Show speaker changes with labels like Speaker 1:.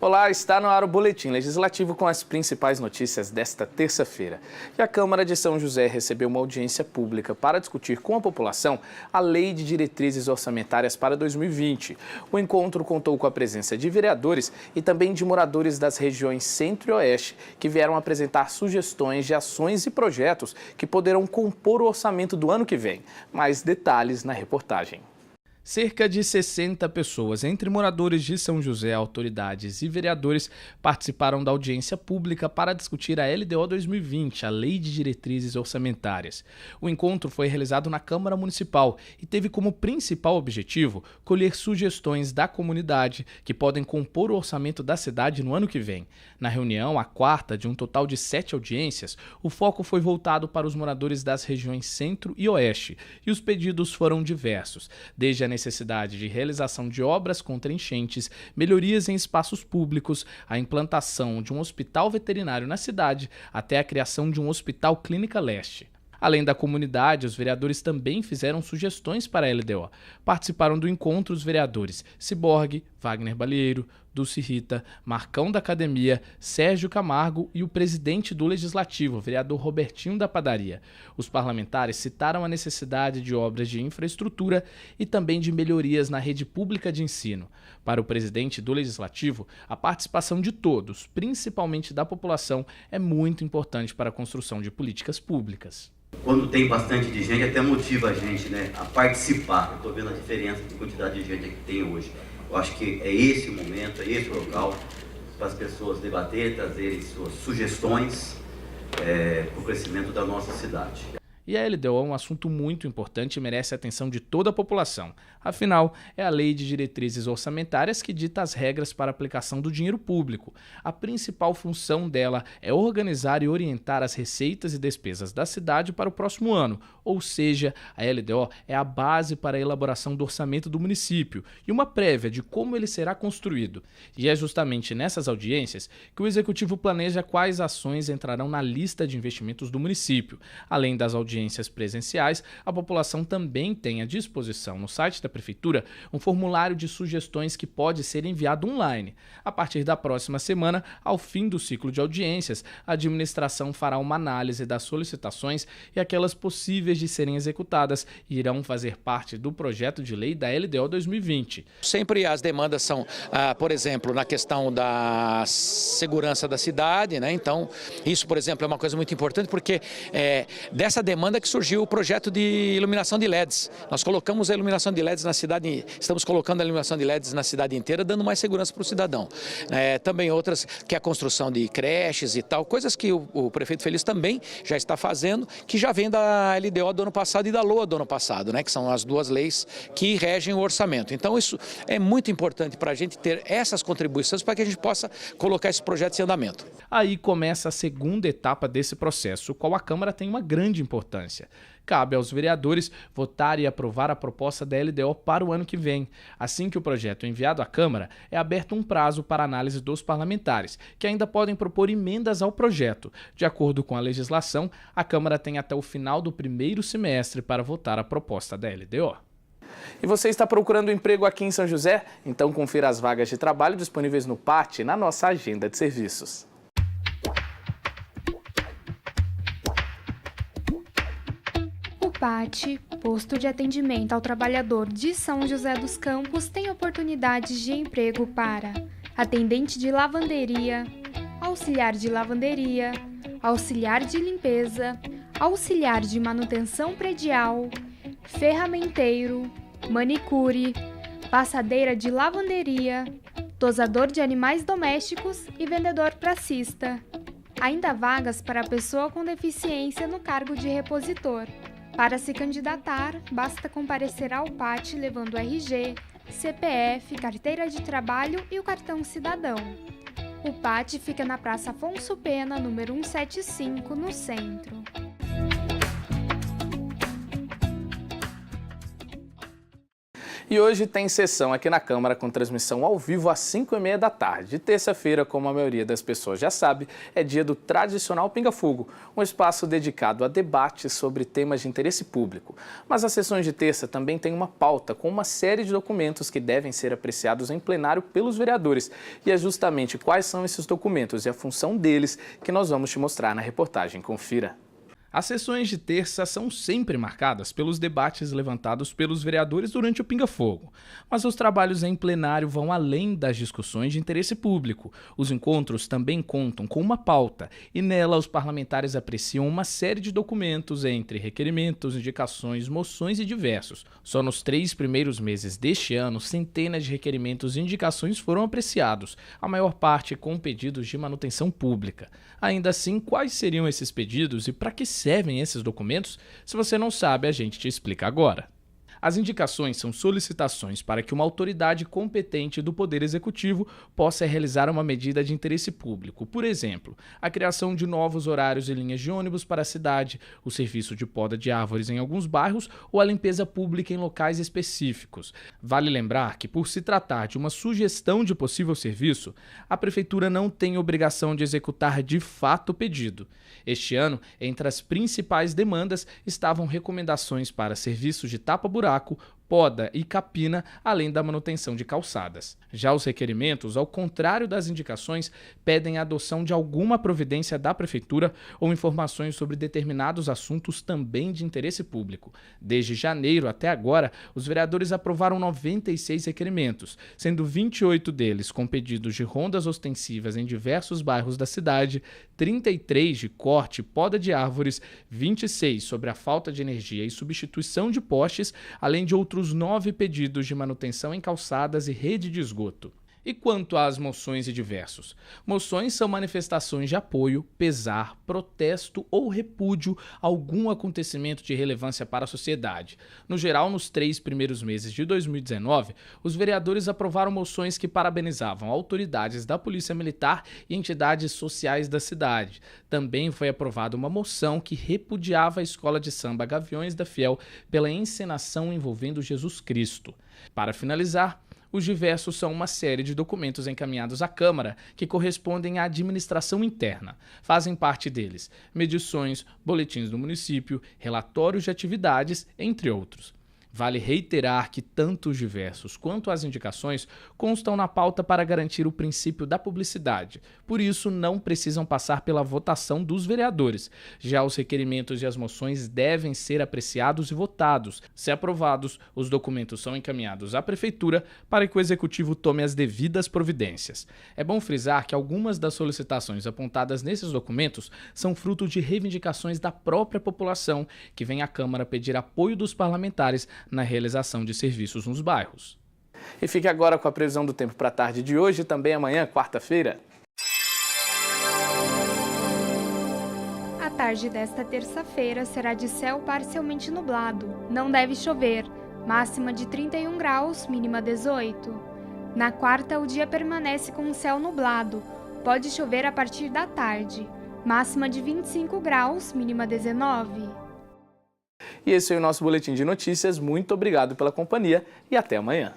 Speaker 1: Olá, está no ar o Boletim Legislativo com as principais notícias desta terça-feira. E a Câmara de São José recebeu uma audiência pública para discutir com a população a Lei de Diretrizes Orçamentárias para 2020. O encontro contou com a presença de vereadores e também de moradores das regiões Centro e Oeste, que vieram apresentar sugestões de ações e projetos que poderão compor o orçamento do ano que vem. Mais detalhes na reportagem. Cerca de 60 pessoas, entre moradores de São José, autoridades e vereadores, participaram da audiência pública para discutir a LDO 2020, a Lei de Diretrizes Orçamentárias. O encontro foi realizado na Câmara Municipal e teve como principal objetivo colher sugestões da comunidade que podem compor o orçamento da cidade no ano que vem. Na reunião, a quarta de um total de 7 audiências, o foco foi voltado para os moradores das regiões Centro e Oeste e os pedidos foram diversos, desde a necessidade de realização de obras contra enchentes, melhorias em espaços públicos, a implantação de um hospital veterinário na cidade, até a criação de um hospital Clínica Leste. Além da comunidade, os vereadores também fizeram sugestões para a LDO. Participaram do encontro os vereadores Ciborgue, Wagner Balieiro, Dulce Rita, Marcão da Academia, Sérgio Camargo e o presidente do Legislativo, o vereador Robertinho da Padaria. Os parlamentares citaram a necessidade de obras de infraestrutura e também de melhorias na rede pública de ensino. Para o presidente do Legislativo, a participação de todos, principalmente da população, é muito importante para a construção de políticas públicas.
Speaker 2: Quando tem bastante de gente, até motiva a gente, a participar. Eu estou vendo a diferença de quantidade de gente que tem hoje. Eu acho que é esse o momento, é esse o local para as pessoas debaterem, trazerem suas sugestões para o crescimento da nossa cidade.
Speaker 1: E a LDO é um assunto muito importante e merece a atenção de toda a população. Afinal, é a Lei de Diretrizes Orçamentárias que dita as regras para a aplicação do dinheiro público. A principal função dela é organizar e orientar as receitas e despesas da cidade para o próximo ano, ou seja, a LDO é a base para a elaboração do orçamento do município e uma prévia de como ele será construído. E é justamente nessas audiências que o Executivo planeja quais ações entrarão na lista de investimentos do município. Além das audiências presenciais, a população também tem à disposição no site da Prefeitura um formulário de sugestões que pode ser enviado online. A partir da próxima semana, ao fim do ciclo de audiências, a administração fará uma análise das solicitações e aquelas possíveis de serem executadas irão fazer parte do projeto de lei da LDO 2020.
Speaker 3: Sempre as demandas são, por exemplo, na questão da segurança da cidade, Então, isso, por exemplo, é uma coisa muito importante porque dessa demanda que surgiu o projeto de iluminação de LEDs. Nós colocamos a iluminação de LEDs na cidade, estamos colocando a iluminação de LEDs na cidade inteira, dando mais segurança para o cidadão. Também outras, que é a construção de creches e tal, coisas que o prefeito Feliz também já está fazendo, que já vem da LDO do ano passado e da LOA do ano passado, que são as duas leis que regem o orçamento. Então isso é muito importante para a gente ter essas contribuições para que a gente possa colocar esse projeto em andamento.
Speaker 1: Aí começa a segunda etapa desse processo, qual a Câmara tem uma grande importância. Cabe aos vereadores votar e aprovar a proposta da LDO para o ano que vem. Assim que o projeto é enviado à Câmara, é aberto um prazo para análise dos parlamentares, que ainda podem propor emendas ao projeto. De acordo com a legislação, a Câmara tem até o final do primeiro semestre para votar a proposta da LDO. E você está procurando emprego aqui em São José? Então confira as vagas de trabalho disponíveis no PAT na nossa agenda de serviços.
Speaker 4: O PAT, Posto de Atendimento ao Trabalhador de São José dos Campos, tem oportunidades de emprego para atendente de lavanderia, auxiliar de lavanderia, auxiliar de limpeza, auxiliar de manutenção predial, ferramenteiro, manicure, passadeira de lavanderia, dosador de animais domésticos e vendedor pracista. Ainda há vagas para pessoa com deficiência no cargo de repositor. Para se candidatar, basta comparecer ao PAT levando RG, CPF, carteira de trabalho e o cartão cidadão. O PAT fica na Praça Afonso Pena, número 175, no centro.
Speaker 1: E hoje tem sessão aqui na Câmara com transmissão ao vivo às 5h30 da tarde. De terça-feira, como a maioria das pessoas já sabe, é dia do tradicional Pinga Fogo, um espaço dedicado a debates sobre temas de interesse público. Mas as sessões de terça também têm uma pauta com uma série de documentos que devem ser apreciados em plenário pelos vereadores. E é justamente quais são esses documentos e a função deles que nós vamos te mostrar na reportagem. Confira. As sessões de terça são sempre marcadas pelos debates levantados pelos vereadores durante o Pinga Fogo. Mas os trabalhos em plenário vão além das discussões de interesse público. Os encontros também contam com uma pauta e nela os parlamentares apreciam uma série de documentos entre requerimentos, indicações, moções e diversos. Só nos 3 primeiros meses deste ano, centenas de requerimentos e indicações foram apreciados, a maior parte com pedidos de manutenção pública. Ainda assim, quais seriam esses pedidos e para que servem esses documentos? Se você não sabe, a gente te explica agora. As indicações são solicitações para que uma autoridade competente do Poder Executivo possa realizar uma medida de interesse público. Por exemplo, a criação de novos horários e linhas de ônibus para a cidade, o serviço de poda de árvores em alguns bairros ou a limpeza pública em locais específicos. Vale lembrar que, por se tratar de uma sugestão de possível serviço, a Prefeitura não tem obrigação de executar de fato o pedido. Este ano, entre as principais demandas estavam recomendações para serviços de tapa-buraco, poda e capina, além da manutenção de calçadas. Já os requerimentos, ao contrário das indicações, pedem a adoção de alguma providência da Prefeitura ou informações sobre determinados assuntos também de interesse público. Desde janeiro até agora, os vereadores aprovaram 96 requerimentos, sendo 28 deles com pedidos de rondas ostensivas em diversos bairros da cidade, 33 de corte e poda de árvores, 26 sobre a falta de energia e substituição de postes, além de outros 9 pedidos de manutenção em calçadas e rede de esgoto. E quanto às moções e diversos? Moções são manifestações de apoio, pesar, protesto ou repúdio a algum acontecimento de relevância para a sociedade. No geral, nos 3 primeiros meses de 2019, os vereadores aprovaram moções que parabenizavam autoridades da Polícia Militar e entidades sociais da cidade. Também foi aprovada uma moção que repudiava a escola de samba Gaviões da Fiel pela encenação envolvendo Jesus Cristo. Para finalizar, os diversos são uma série de documentos encaminhados à Câmara que correspondem à administração interna. Fazem parte deles medições, boletins do município, relatórios de atividades, entre outros. Vale reiterar que tanto os diversos quanto as indicações constam na pauta para garantir o princípio da publicidade. Por isso, não precisam passar pela votação dos vereadores. Já os requerimentos e as moções devem ser apreciados e votados. Se aprovados, os documentos são encaminhados à Prefeitura para que o Executivo tome as devidas providências. É bom frisar que algumas das solicitações apontadas nesses documentos são fruto de reivindicações da própria população, que vem à Câmara pedir apoio dos parlamentares na realização de serviços nos bairros. E fique agora com a previsão do tempo para a tarde de hoje e também amanhã, quarta-feira.
Speaker 4: A tarde desta terça-feira será de céu parcialmente nublado. Não deve chover. Máxima de 31 graus, mínima 18. Na quarta, o dia permanece com o céu nublado. Pode chover a partir da tarde. Máxima de 25 graus, mínima 19.
Speaker 1: E esse foi o nosso Boletim de Notícias. Muito obrigado pela companhia e até amanhã.